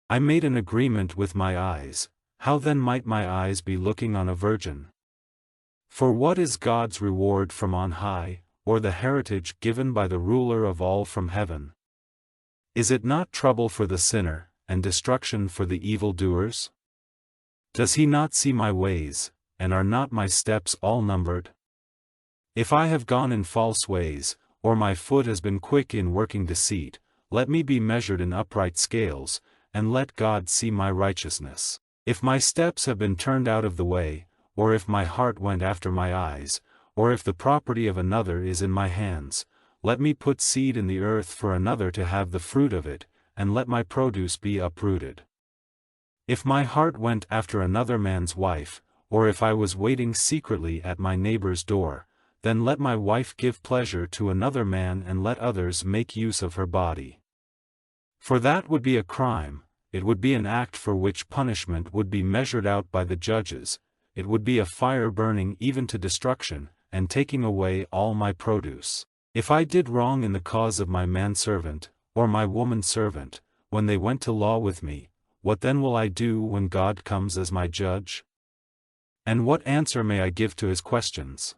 I made an agreement with my eyes, how then might my eyes be looking on a virgin? For what is God's reward from on high, or the heritage given by the ruler of all from heaven? Is it not trouble for the sinner, and destruction for the evildoers? Does he not see my ways, and are not my steps all numbered? If I have gone in false ways, or my foot has been quick in working deceit, let me be measured in upright scales, and let God see my righteousness. If my steps have been turned out of the way, or if my heart went after my eyes, or if the property of another is in my hands, let me put seed in the earth for another to have the fruit of it, and let my produce be uprooted. If my heart went after another man's wife, or if I was waiting secretly at my neighbor's door, then let my wife give pleasure to another man and let others make use of her body. For that would be a crime, it would be an act for which punishment would be measured out by the judges, it would be a fire burning even to destruction, and taking away all my produce. If I did wrong in the cause of my manservant, or my womanservant, when they went to law with me, what then will I do when God comes as my judge? And what answer may I give to his questions?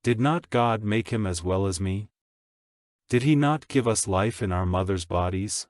Did not God make him as well as me? Did he not give us life in our mother's bodies?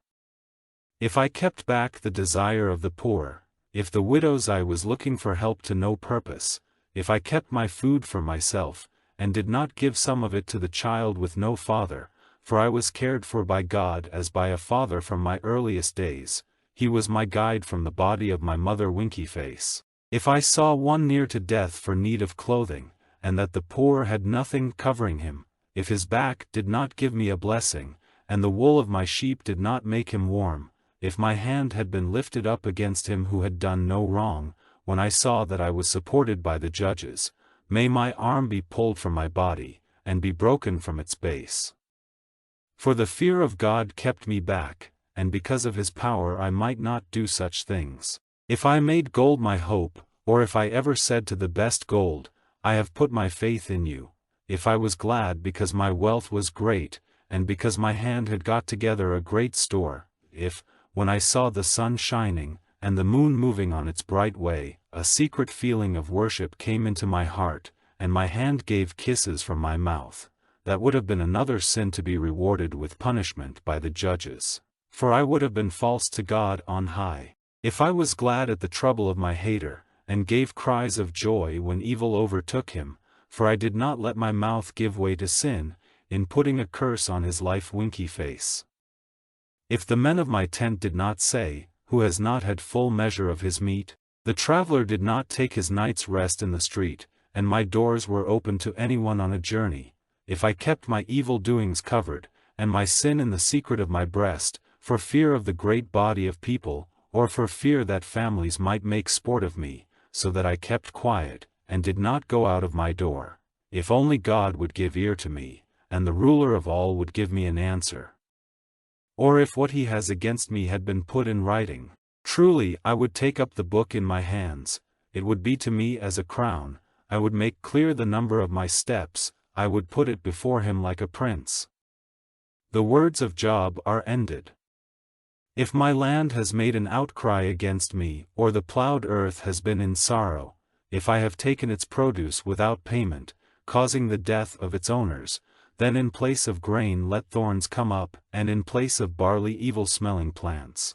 If I kept back the desire of the poor, if the widow's I was looking for help to no purpose, if I kept my food for myself, and did not give some of it to the child with no father, for I was cared for by God as by a father from my earliest days, he was my guide from the body of my mother Winkyface. If I saw one near to death for need of clothing, and that the poor had nothing covering him, if his back did not give me a blessing, and the wool of my sheep did not make him warm, if my hand had been lifted up against him who had done no wrong, when I saw that I was supported by the judges, may my arm be pulled from my body, and be broken from its base. For the fear of God kept me back, and because of his power I might not do such things. If I made gold my hope, or if I ever said to the best gold, I have put my faith in you, if I was glad because my wealth was great, and because my hand had got together a great store, if, when I saw the sun shining, and the moon moving on its bright way, a secret feeling of worship came into my heart, and my hand gave kisses from my mouth, that would have been another sin to be rewarded with punishment by the judges, for I would have been false to God on high. If I was glad at the trouble of my hater, and gave cries of joy when evil overtook him, for I did not let my mouth give way to sin, in putting a curse on his life Winkyface. If the men of my tent did not say, who has not had full measure of his meat? The traveler did not take his night's rest in the street, and my doors were open to anyone on a journey, if I kept my evil doings covered, and my sin in the secret of my breast, for fear of the great body of people, or for fear that families might make sport of me, so that I kept quiet, and did not go out of my door, if only God would give ear to me, and the ruler of all would give me an answer. Or if what he has against me had been put in writing, truly I would take up the book in my hands, it would be to me as a crown, I would make clear the number of my steps, I would put it before him like a prince. The words of Job are ended. If my land has made an outcry against me, or the plowed earth has been in sorrow, if I have taken its produce without payment, causing the death of its owners, then in place of grain let thorns come up, and in place of barley evil-smelling plants.